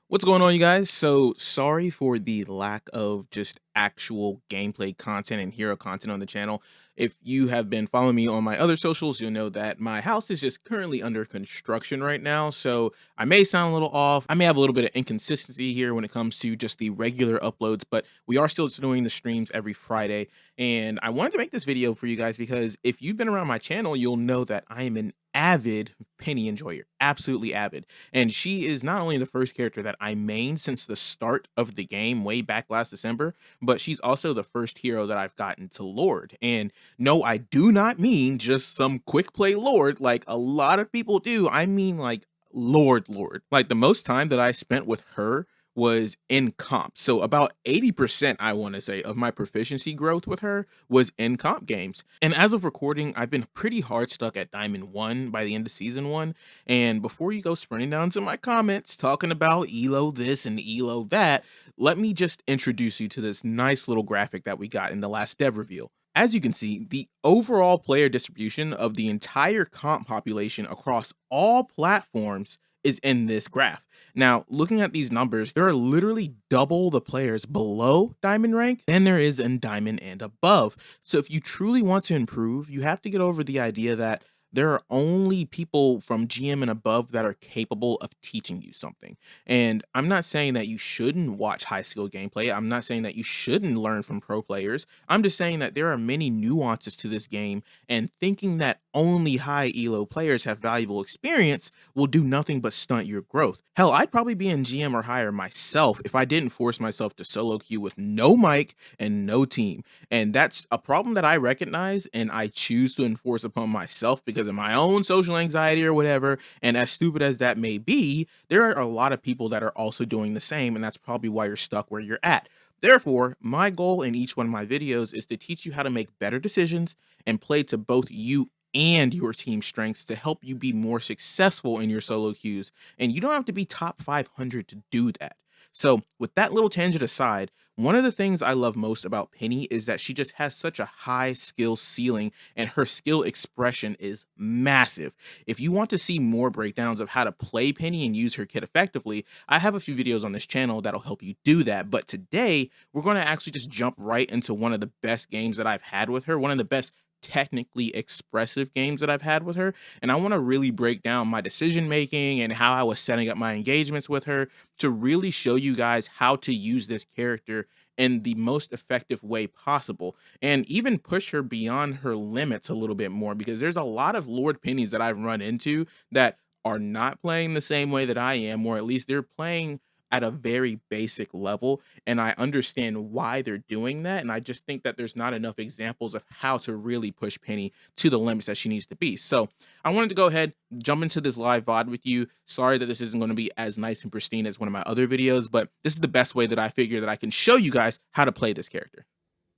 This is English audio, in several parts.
What's going on, you guys? So sorry for the lack of just actual gameplay content and hero content on the channel. If you have been following me on my other socials, you'll know that my house is just currently under construction right now. So I may sound a little off. I may have a little bit of inconsistency here when it comes to just the regular uploads, but we are still doing the streams every Friday. And I wanted to make this video for you guys because if you've been around my channel, you'll know that I am an avid Penny enjoyer, absolutely avid. And she is not only the first character that I mained since the start of the game way back last December, but she's also the first hero that I've gotten to Lord. And no, I do not mean just some quick play Lord like a lot of people do. I mean like Lord. Like the most time that I spent with her was in comp. So about 80%, I want to say, of my proficiency growth with her was in comp games. And as of recording, I've been pretty hard stuck at Diamond 1 by the end of Season 1. And before you go sprinting down to my comments talking about ELO this and ELO that, let me just introduce you to this nice little graphic that we got in the last dev reveal. As you can see, the overall player distribution of the entire comp population across all platforms is in this graph. Now, looking at these numbers, there are literally double the players below diamond rank than there is in diamond and above. So if you truly want to improve, you have to get over the idea that there are only people from GM and above that are capable of teaching you something. And I'm not saying that you shouldn't watch high skill gameplay. I'm not saying that you shouldn't learn from pro players. I'm just saying that there are many nuances to this game, and thinking that only high elo players have valuable experience will do nothing but stunt your growth. Hell, I'd probably be in GM or higher myself if I didn't force myself to solo queue with no mic and no team. And that's a problem that I recognize and I choose to enforce upon myself because of my own social anxiety or whatever. And as stupid as that may be, there are a lot of people that are also doing the same, and that's probably why you're stuck where you're at. Therefore, my goal in each one of my videos is to teach you how to make better decisions and play to both you and your team strengths to help you be more successful in your solo queues. And you don't have to be top 500 to do that. So with that little tangent aside, one of the things I love most about Penny is that she just has such a high skill ceiling and her skill expression is massive. If you want to see more breakdowns of how to play Penny and use her kit effectively, I have a few videos on this channel that'll help you do that. But today, we're going to actually just jump right into one of the best games that I've had with her, one of the best technically expressive games that I've had with her. And I want to really break down my decision making and how I was setting up my engagements with her to really show you guys how to use this character in the most effective way possible, and even push her beyond her limits a little bit more, because there's a lot of Lord Pennies that I've run into that are not playing the same way that I am, or at least they're playing at a very basic level, and I understand why they're doing that. And I just think that there's not enough examples of how to really push Penny to the limits that she needs to be. So I wanted to go ahead, jump into this live VOD with you. Sorry that this isn't going to be as nice and pristine as one of my other videos, but this is the best way that I figure that I can show you guys how to play this character.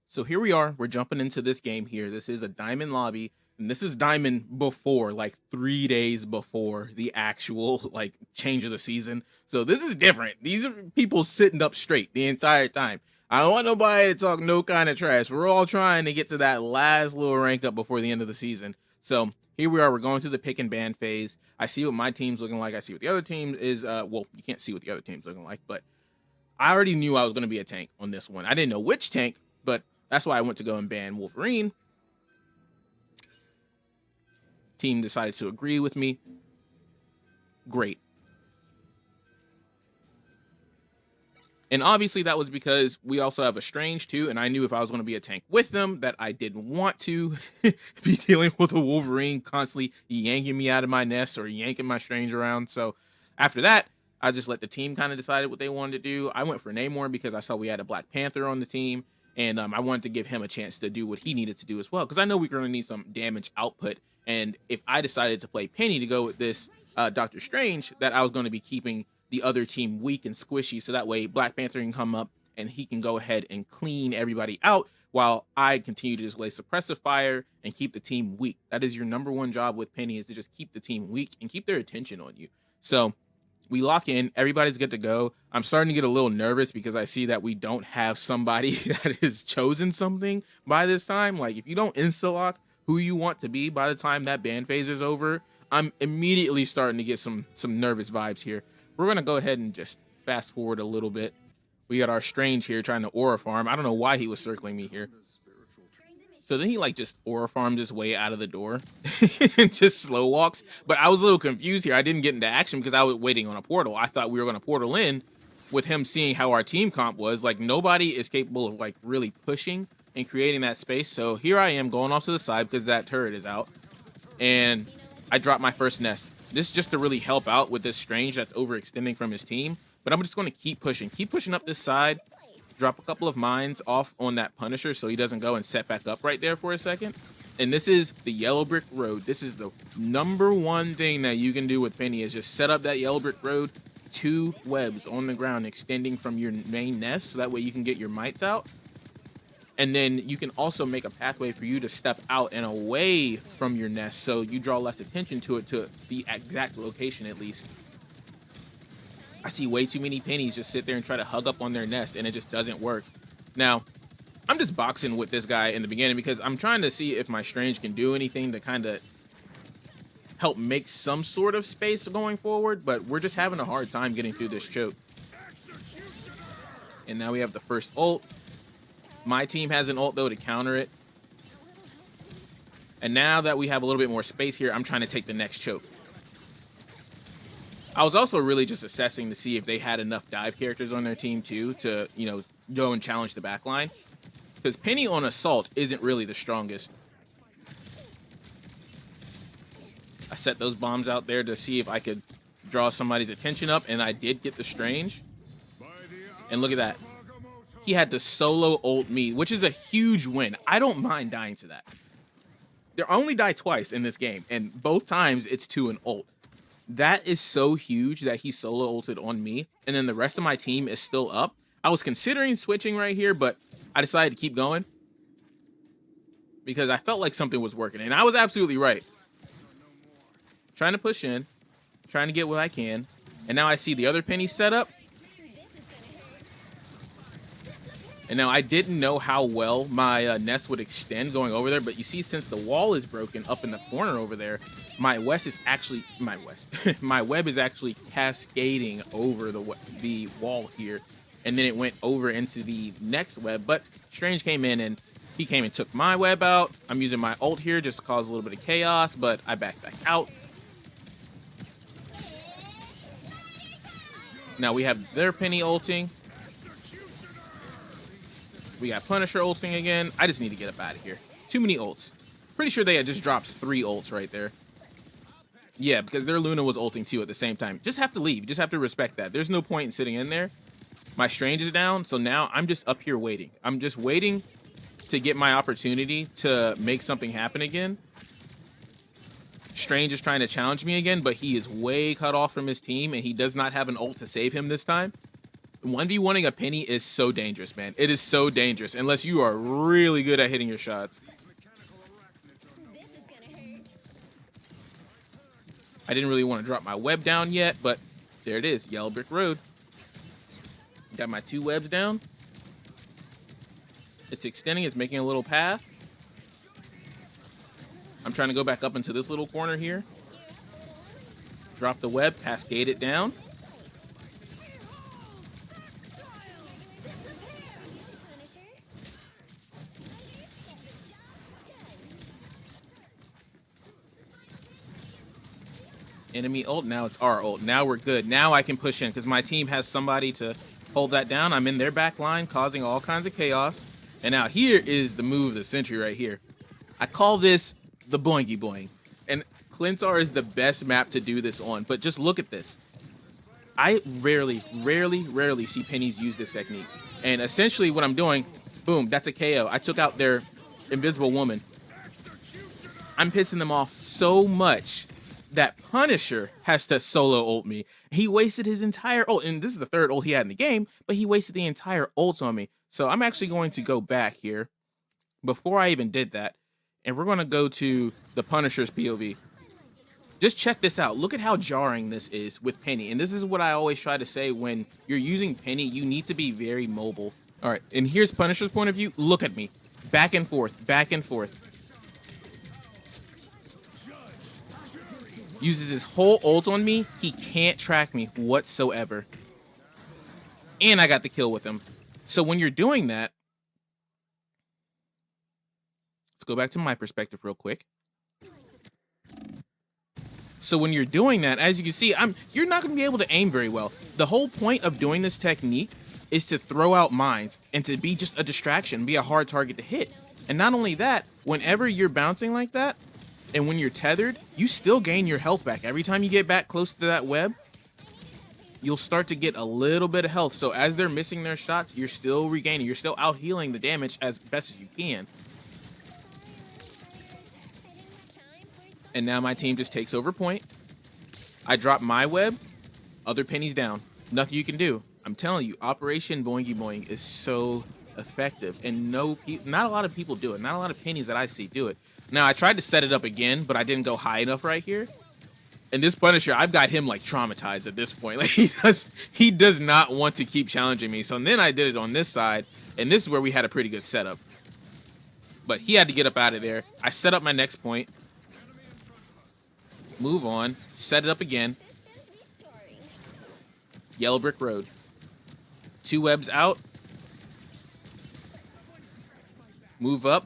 So here we are, we're jumping into this game here. This is a diamond lobby, and this is diamond before, like 3 days before the actual like change of the season. So this is different. These are people sitting up straight the entire time. I don't want nobody to talk no kind of trash. We're all trying to get to that last little rank up before the end of the season. So here we are, we're going through the pick and ban phase. I see what my team's looking like. I see what the other team is. Well, you can't see what the other team's looking like, but I already knew I was going to be a tank on this one. I didn't know which tank, but that's why I went to go and ban Wolverine. Team decided to agree with me. Great. And obviously that was because we also have a Strange too, and I knew if I was going to be a tank with them that I didn't want to be dealing with a Wolverine constantly yanking me out of my nest or yanking my Strange around. So after that, I just let the team kind of decide what they wanted to do. I went for Namor because I saw we had a Black Panther on the team, and I wanted to give him a chance to do what he needed to do as well, because I know we're going to need some damage output. And if I decided to play Penny to go with this Doctor Strange, that I was going to be keeping the other team weak and squishy, so that way Black Panther can come up and he can go ahead and clean everybody out while I continue to just lay suppressive fire and keep the team weak. That is your number one job with Penny, is to just keep the team weak and keep their attention on you. So we lock in, everybody's good to go. I'm starting to get a little nervous because I see that we don't have somebody that has chosen something by this time. Like, if you don't insta-lock who you want to be by the time that ban phase is over, I'm immediately starting to get some nervous vibes here. We're going to go ahead and just fast forward a little bit. We got our Strange here trying to aura farm. I don't know why he was circling me here. So then he like just aura farmed his way out of the door and just slow walks. But I was a little confused here. I didn't get into action because I was waiting on a portal. I thought we were going to portal in with him seeing how our team comp was. Like nobody is capable of like really pushing and creating that space. So here I am going off to the side because that turret is out. And I dropped my first nest. This is just to really help out with this Strange that's overextending from his team. But I'm just going to keep pushing up this side. Drop a couple of mines off on that Punisher so he doesn't go and set back up right there for a second. And this is the yellow brick road. This is the #1 thing that you can do with Peni is just set up that yellow brick road, 2 webs on the ground extending from your main nest so that way you can get your mites out. And then you can also make a pathway for you to step out and away from your nest so you draw less attention to it, to the exact location at least. I see way too many Pennies just sit there and try to hug up on their nest, and it just doesn't work. Now, I'm just boxing with this guy in the beginning because I'm trying to see if my Strange can do anything to kind of help make some sort of space going forward, but we're just having a hard time getting through this choke. And now we have the first ult. My team has an ult, though, to counter it. And now that we have a little bit more space here, I'm trying to take the next choke. I was also really just assessing to see if they had enough dive characters on their team too to, you know, go and challenge the backline. Because Peni on Assault isn't really the strongest. I set those bombs out there to see if I could draw somebody's attention up, and I did get the Strange. And look at that. He had to solo ult me, which is a huge win. I don't mind dying to that. I only die twice in this game, and both times it's to an ult. That is so huge that he solo ulted on me, and then the rest of my team is still up. I was considering switching right here, but I decided to keep going because I felt like something was working, and I was absolutely right. Trying to push in, trying to get what I can, and now I see the other Penny set up. And now I didn't know how well my nest would extend going over there, but you see, since the wall is broken up in the corner over there, my web is actually cascading over the wall here, and then it went over into the next web. But Strange came in and he came and took my web out. I'm using my ult here just to cause a little bit of chaos, but I backed back out. Now we have their Penny ulting. We got Punisher ulting again. I just need to get up out of here. Too many ults. Pretty sure they had just dropped 3 ults right there. Yeah, because their Luna was ulting too at the same time. Just have to leave. Just have to respect that. There's no point in sitting in there. My Strange is down, so now I'm just up here waiting. I'm just waiting to get my opportunity to make something happen again. Strange is trying to challenge me again, but he is way cut off from his team, and he does not have an ult to save him this time. 1v1ing a Penny is so dangerous, man. It is so dangerous unless you are really good at hitting your shots. I didn't really want to drop my web down yet, but there it is, yellow brick road. Got my 2 webs down. It's extending, it's making a little path. I'm trying to go back up into this little corner here. Drop the web, cascade it down. Enemy ult, now it's our ult. Now we're good. Now I can push in because my team has somebody to hold that down. I'm in their back line causing all kinds of chaos. And now here is the move of the century right here. I call this the boingy boing. And Clintar is the best map to do this on. But just look at this. I rarely see Pennies use this technique. And essentially what I'm doing, boom, that's a KO. I took out their invisible woman. I'm pissing them off so much that Punisher has to solo ult me. He wasted his entire ult, and this is the 3rd ult he had in the game, but he wasted the entire ult on me. So I'm actually going to go back here before I even did that, and we're going to go to the Punisher's POV. Just check this out. Look at how jarring this is with Peni, and this is what I always try to say when you're using Peni, you need to be very mobile. All right, and here's Punisher's point of view. Look at me. Back and forth, back and forth. Uses his whole ult on me. He can't track me whatsoever. and I got the kill with him. So when you're doing that, let's go back to my perspective real quick. So when you're doing that, as you can see, you're not going to be able to aim very well. The whole point of doing this technique is to throw out mines and to be just a distraction, be a hard target to hit. And not only that, whenever you're bouncing like that, and when you're tethered, you still gain your health back. Every time you get back close to that web, you'll start to get a little bit of health. So as they're missing their shots, you're still regaining. You're still out healing the damage as best as you can. And now my team just takes over point. I drop my web. Other Penny's down. Nothing you can do. I'm telling you, Operation Boingy Boing is so effective. And not a lot of people do it. Not a lot of Pennies that I see do it. Now, I tried to set it up again, but I didn't go high enough right here. And this Punisher, I've got him like traumatized at this point. Like he does not want to keep challenging me. So then I did it on this side. And this is where we had a pretty good setup. But he had to get up out of there. I set up my next point. Move on, set it up again. Yellow brick road. 2 webs out. Move up.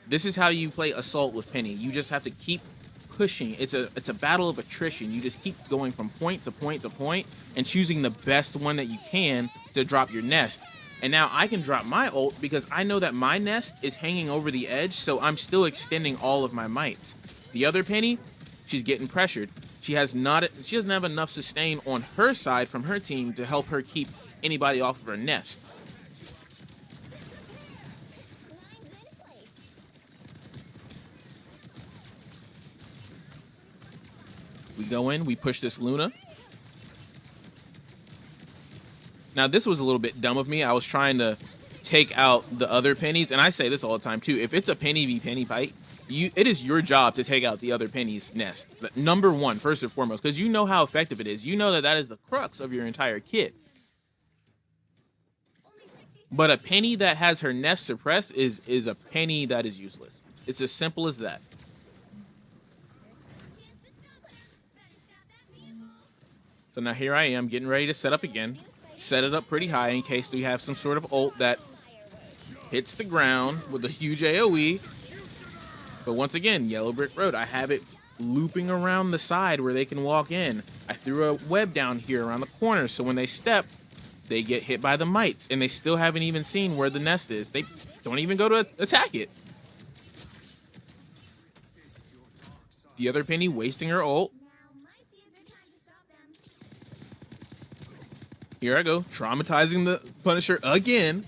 This is how you play assault with Penny. You just have to keep pushing. It's a battle of attrition. You just keep going from point to point to point and choosing the best one that you can to drop your nest. And now I can drop my ult because I know that my nest is hanging over the edge, so I'm still extending all of my mites. The other Penny, she's getting pressured. She doesn't have enough sustain on her side from her team to help her keep anybody off of her nest. We go in, we push this Luna. Now this was a little bit dumb of me. I was trying to take out the other Pennies, and I say this all the time too. If it's a Penny v Penny fight, it is your job to take out the other Penny's nest. Number one, first and foremost, because you know how effective it is. You know that is the crux of your entire kit. But a Penny that has her nest suppressed is a Penny that is useless. It's as simple as that. So now here I am getting ready to set up again. Set it up pretty high in case we have some sort of ult that hits the ground with a huge AoE. But once again, yellow brick road. I have it looping around the side where they can walk in. I threw a web down here around the corner, so when they step, they get hit by the mites, and they still haven't even seen where the nest is. They don't even go to attack it. The other Penny wasting her ult. Here I go, traumatizing the Punisher again.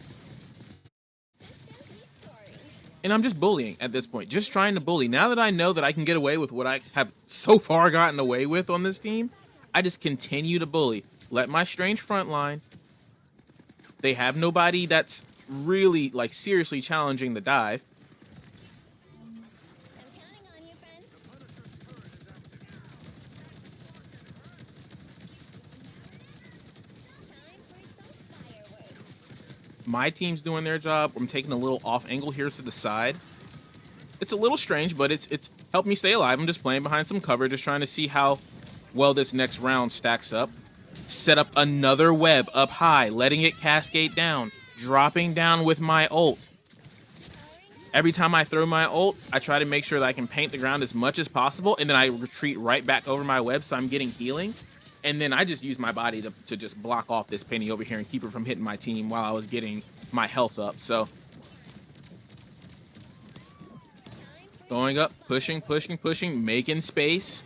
And I'm just bullying at this point, just trying to bully. Now that I know that I can get away with what I have so far gotten away with on this team, I just continue to bully. Let my strange front line. They have nobody that's really, like, seriously challenging the dive. My team's doing their job. I'm taking a little off angle here to the side. It's a little strange, but it's helped me stay alive. I'm just playing behind some cover, just trying to see how well this next round stacks up. Set up another web up high, letting it cascade down, dropping down with my ult. Every time I throw my ult, I try to make sure that I can paint the ground as much as possible, and then I retreat right back over my web so I'm getting healing. And then I just use my body to just block off this Penny over here and keep her from hitting my team while I was getting my health up. So going up, pushing, pushing, pushing, making space.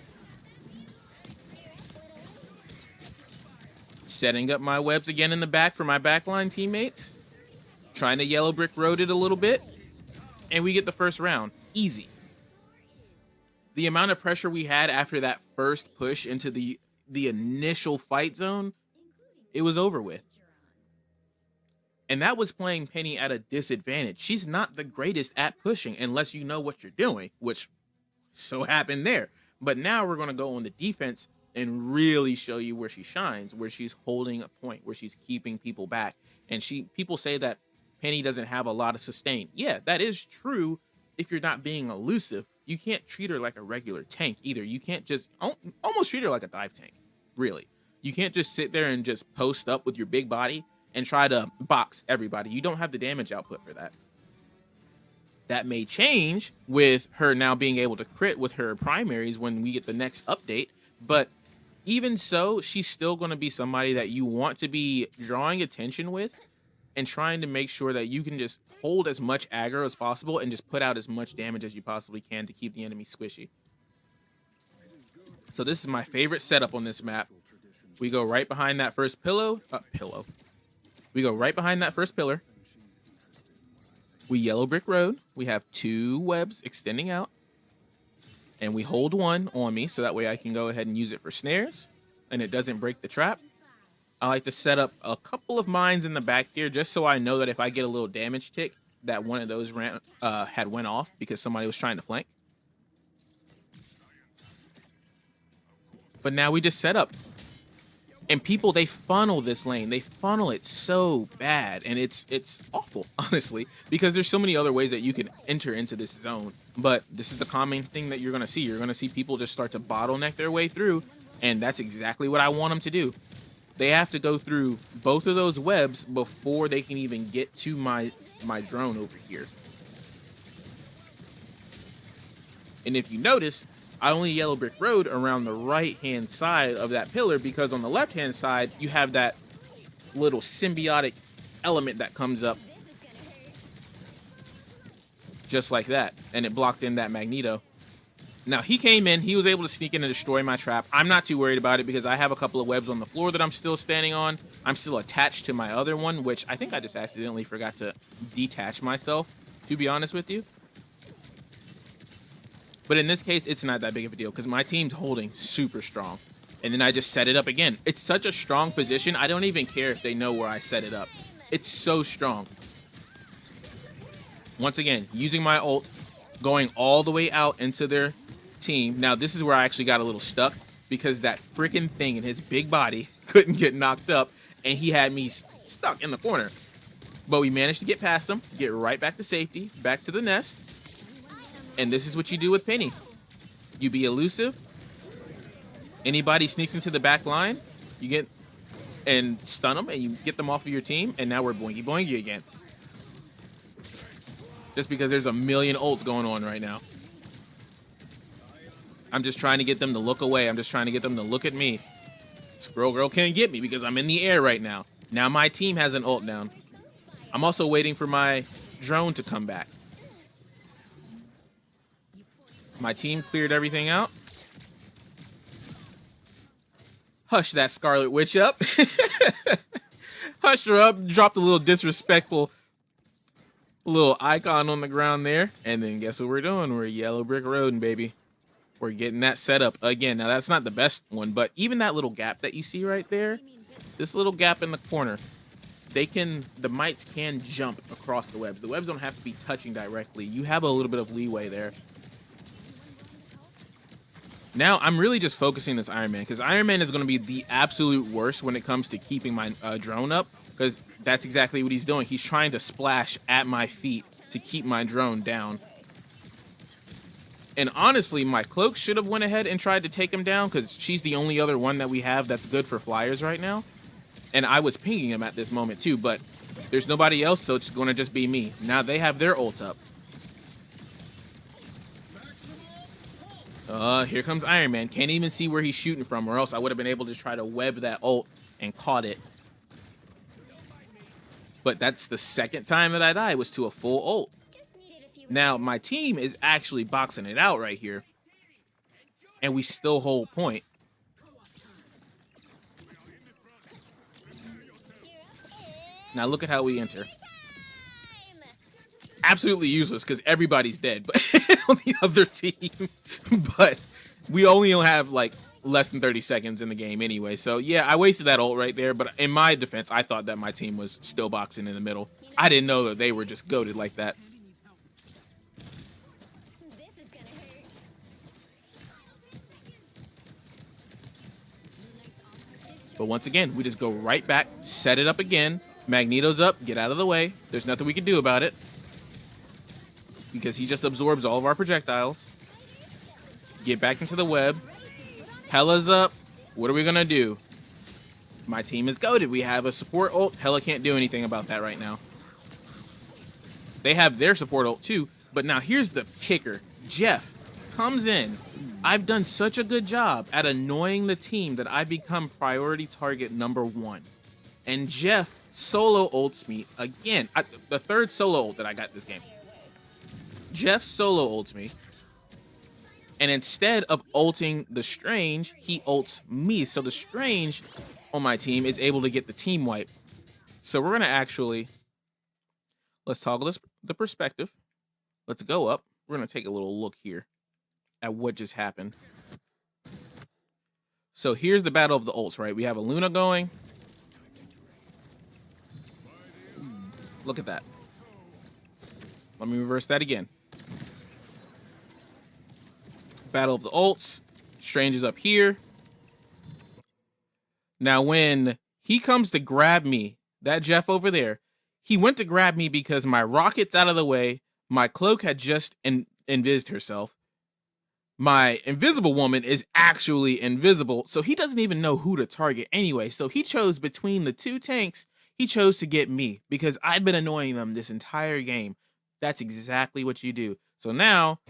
Setting up my webs again in the back for my backline teammates. Trying to yellow brick road it a little bit. And we get the first round. Easy. The amount of pressure we had after that first push into the initial fight zone, it was over with. And that was playing Penny at a disadvantage. She's not the greatest at pushing unless you know what you're doing, which so happened there. But now we're going to go on the defense and really show you where she shines, where she's holding a point, where she's keeping people back. And people say that Penny doesn't have a lot of sustain. Yeah, that is true if you're not being elusive. You can't treat her like a regular tank either. You can't just almost treat her like a dive tank, really. You can't just sit there and just post up with your big body and try to box everybody. You don't have the damage output for that. That may change with her now being able to crit with her primaries when we get the next update, but even so, she's still going to be somebody that you want to be drawing attention with and trying to make sure that you can just hold as much aggro as possible and just put out as much damage as you possibly can to keep the enemy squishy. So this is my favorite setup on this map. We go right behind that first pillow. We go right behind that first pillar. We yellow brick road. We have 2 webs extending out. And we hold one on me so that way I can go ahead and use it for snares and it doesn't break the trap. I like to set up a couple of mines in the back here just so I know that if I get a little damage tick, that one of those had went off because somebody was trying to flank. But now we just set up. And people, they funnel this lane. They funnel it so bad. And it's awful, honestly, because there's so many other ways that you can enter into this zone. But this is the common thing that you're going to see. You're going to see people just start to bottleneck their way through. And that's exactly what I want them to do. They have to go through both of those webs before they can even get to my drone over here. And if you notice, I only yellow brick road around the right-hand side of that pillar because on the left-hand side, you have that little symbiotic element that comes up just like that. And it blocked in that Magneto. Now, he came in. He was able to sneak in and destroy my trap. I'm not too worried about it because I have a couple of webs on the floor that I'm still standing on. I'm still attached to my other one, which I think I just accidentally forgot to detach myself, to be honest with you. But in this case, it's not that big of a deal because my team's holding super strong. And then I just set it up again. It's such a strong position. I don't even care if they know where I set it up. It's so strong. Once again, using my ult, going all the way out into their team. Now, this is where I actually got a little stuck because that freaking thing in his big body couldn't get knocked up. And he had me stuck in the corner. But we managed to get past him, get right back to safety, back to the nest. And this is what you do with Peni. You be elusive. Anybody sneaks into the back line, you get and stun them, and you get them off of your team. And now we're boingy boingy again. Just because there's a million ults going on right now. I'm just trying to get them to look away. I'm just trying to get them to look at me. Squirrel Girl can't get me because I'm in the air right now. Now my team has an ult down. I'm also waiting for my drone to come back. My team cleared everything out. Hush that Scarlet Witch up. Hushed her up, dropped a little disrespectful little icon on the ground there. And then guess what we're doing? We're yellow brick roading, baby. We're getting that set up again. Now, that's not the best one, but even that little gap that you see right there, this little gap in the corner, the mites can jump across the webs. The webs don't have to be touching directly. You have a little bit of leeway there. Now, I'm really just focusing this Iron Man because Iron Man is going to be the absolute worst when it comes to keeping my drone up because that's exactly what he's doing. He's trying to splash at my feet to keep my drone down. And honestly, my cloak should have went ahead and tried to take him down because she's the only other one that we have that's good for flyers right now. And I was pinging him at this moment too, but there's nobody else, so it's going to just be me. Now they have their ult up. Here comes Iron Man. Can't even see where he's shooting from, or else I would have been able to try to web that ult and caught it. But that's the second time that I died was to a full ult. Now, my team is actually boxing it out right here. And we still hold point. Now, look at how we enter. Absolutely useless because everybody's dead but on the other team. But we only have like less than 30 seconds in the game anyway. So, yeah, I wasted that ult right there. But in my defense, I thought that my team was still boxing in the middle. I didn't know that they were just goated like that. But once again, we just go right back, set it up again. Magneto's up, get out of the way. There's nothing we can do about it. Because he just absorbs all of our projectiles. Get back into the web. Hela's up. What are we going to do? My team is goated. We have a support ult. Hella can't do anything about that right now. They have their support ult too, but now here's the kicker. Jeff comes in. I've done such a good job at annoying the team that I become priority target #1. And Jeff solo ults me again. The third solo ult that I got this game. Jeff solo ults me. And instead of ulting the Strange, he ults me. So the Strange on my team is able to get the team wipe. So we're going to actually, let's toggle the perspective. Let's go up. We're going to take a little look here at what just happened. So here's the battle of the ults, right? We have a Luna going. Look at that. Let me reverse that again. Battle of the ults. Strange is up here. Now, when he comes to grab me, that Jeff over there, he went to grab me because my rocket's out of the way. My cloak had just invised herself. My invisible woman is actually invisible, so he doesn't even know who to target anyway. So he chose between the two tanks, he chose to get me because I've been annoying them this entire game. That's exactly what you do. So now,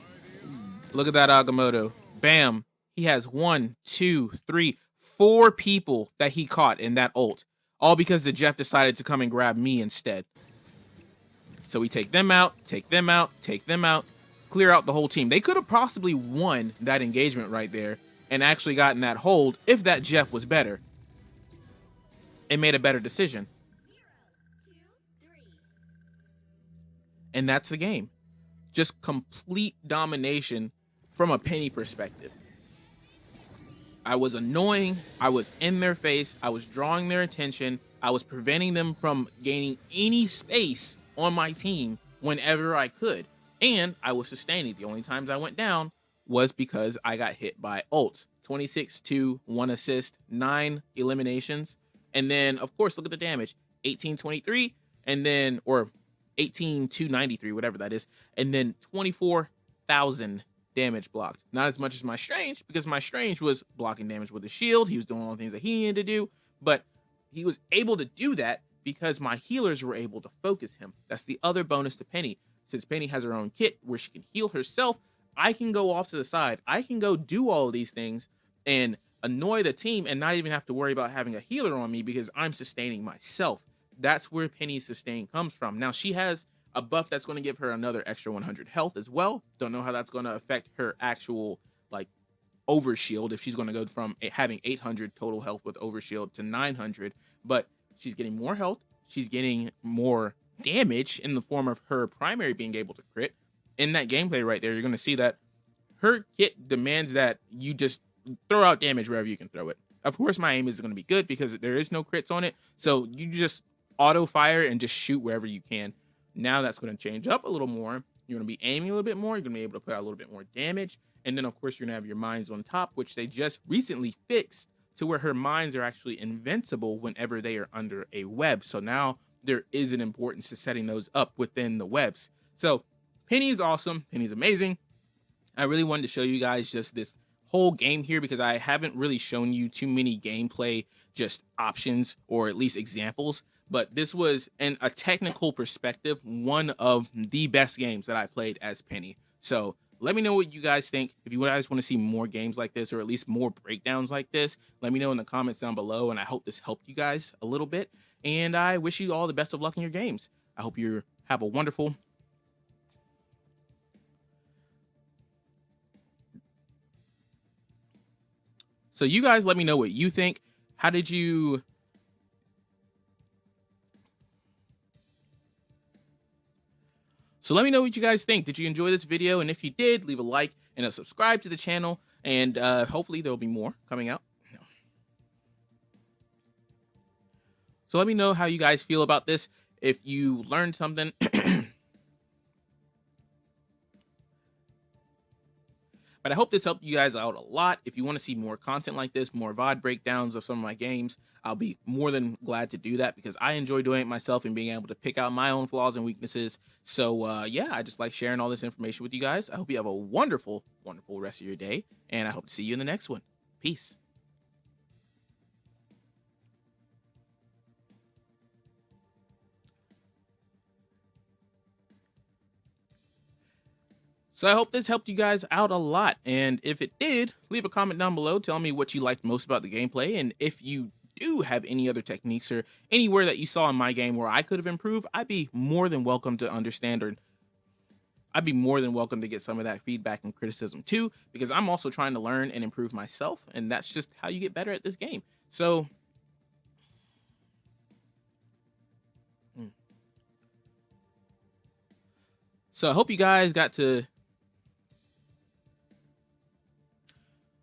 look at that Agamotto. Bam. He has 1, 2, 3, 4 people that he caught in that ult. All because the Jeff decided to come and grab me instead. So we take them out, take them out, take them out, clear out the whole team. They could have possibly won that engagement right there and actually gotten that hold if that Jeff was better and made a better decision. And that's the game. Just complete domination from a Peni perspective. I was annoying. I was in their face. I was drawing their attention. I was preventing them from gaining any space on my team whenever I could. And I was sustaining. The only times I went down was because I got hit by ults. 26, 2, 1 assist, 9 eliminations. And then, of course, look at the damage. 1823, and then, or 18,293, whatever that is. And then 24,000 damage blocked. Not as much as my Strange, because my Strange was blocking damage with the shield. He was doing all the things that he needed to do. But he was able to do that because my healers were able to focus him. That's the other bonus to Peni. Since Peni has her own kit where she can heal herself, I can go off to the side. I can go do all of these things and annoy the team and not even have to worry about having a healer on me because I'm sustaining myself. That's where Peni's sustain comes from. Now, she has a buff that's going to give her another extra 100 health as well. Don't know how that's going to affect her actual, like, overshield, if she's going to go from having 800 total health with overshield to 900. But she's getting more health. She's getting more damage in the form of her primary being able to crit. In that gameplay right there, you're going to see that her kit demands that you just throw out damage wherever you can throw it. Of course, my aim is going to be good because there is no crits on it. So you just auto fire and just shoot wherever you can. Now that's going to change up a little more. You're going to be aiming a little bit more. You're going to be able to put out a little bit more damage. And then, of course, you're going to have your mines on top, which they just recently fixed to where her mines are actually invincible whenever they are under a web. So now there is an importance to setting those up within the webs. So Peni is awesome. Peni's amazing. I really wanted to show you guys just this whole game here because I haven't really shown you too many gameplay just options or at least examples. But this was, in a technical perspective, one of the best games that I played as Peni. So let me know what you guys think. If you guys want to see more games like this or at least more breakdowns like this, let me know in the comments down below. And I hope this helped you guys a little bit. And I wish you all the best of luck in your games. I hope you have a wonderful... So you guys let me know what you think. How did you... So let me know what you guys think. Did you enjoy this video? And if you did, leave a like and a subscribe to the channel. And hopefully there'll be more coming out. So let me know how you guys feel about this. If you learned something. But I hope this helped you guys out a lot. If you want to see more content like this, more VOD breakdowns of some of my games, I'll be more than glad to do that because I enjoy doing it myself and being able to pick out my own flaws and weaknesses. So yeah, I just like sharing all this information with you guys. I hope you have a wonderful, wonderful rest of your day. And I hope to see you in the next one. Peace. So I hope this helped you guys out a lot. And if it did, leave a comment down below telling me what you liked most about the gameplay. And if you do have any other techniques or anywhere that you saw in my game where I could have improved, I'd be more than welcome to understand, or I'd be more than welcome to get some of that feedback and criticism too, because I'm also trying to learn and improve myself. And that's just how you get better at this game. So I hope you guys got to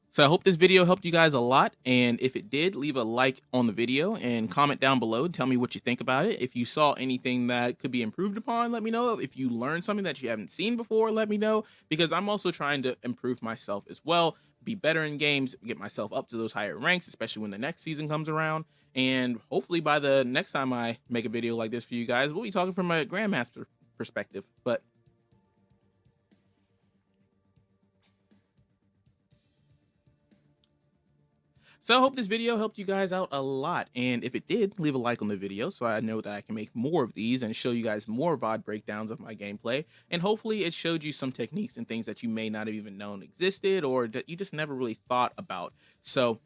So I hope this video helped you guys a lot, and if it did, leave a like on the video and comment down below and tell me what you think about it. If you saw anything that could be improved upon, let me know. If you learned something that you haven't seen before, let me know, because I'm also trying to improve myself as well, be better in games, get myself up to those higher ranks, especially when the next season comes around. And hopefully by the next time I make a video like this for you guys, we'll be talking from a Grandmaster perspective. So I hope this video helped you guys out a lot, and if it did, leave a like on the video so I know that I can make more of these and show you guys more VOD breakdowns of my gameplay, and hopefully it showed you some techniques and things that you may not have even known existed or that you just never really thought about. So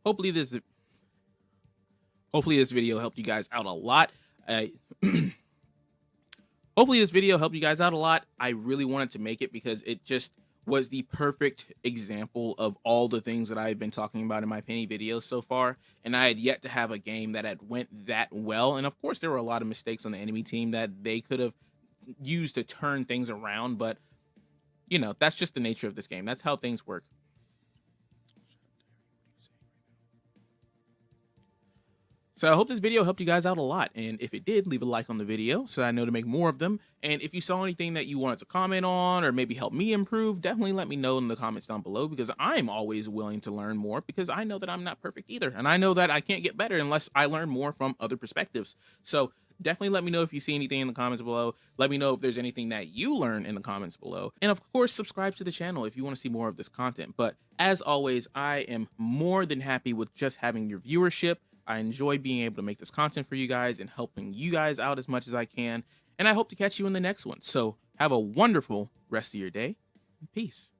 hopefully this video helped you guys out a lot. Hopefully this video helped you guys out a lot. I really wanted to make it because it just was the perfect example of all the things that I've been talking about in my Penny videos so far. And I had yet to have a game that had went that well. And of course, there were a lot of mistakes on the enemy team that they could have used to turn things around. But, you know, that's just the nature of this game. That's how things work. So I hope this video helped you guys out a lot, and if it did, leave a like on the video so I know to make more of them. And if you saw anything that you wanted to comment on or maybe help me improve, definitely let me know in the comments down below, because I'm always willing to learn more, because I know that I'm not perfect either, and I know that I can't get better unless I learn more from other perspectives. So definitely let me know if you see anything in the comments below. Let me know if there's anything that you learn in the comments below. And of course, subscribe to the channel if you want to see more of this content. But as always, I am more than happy with just having your viewership. I enjoy being able to make this content for you guys and helping you guys out as much as I can. And I hope to catch you in the next one. So have a wonderful rest of your day. Peace.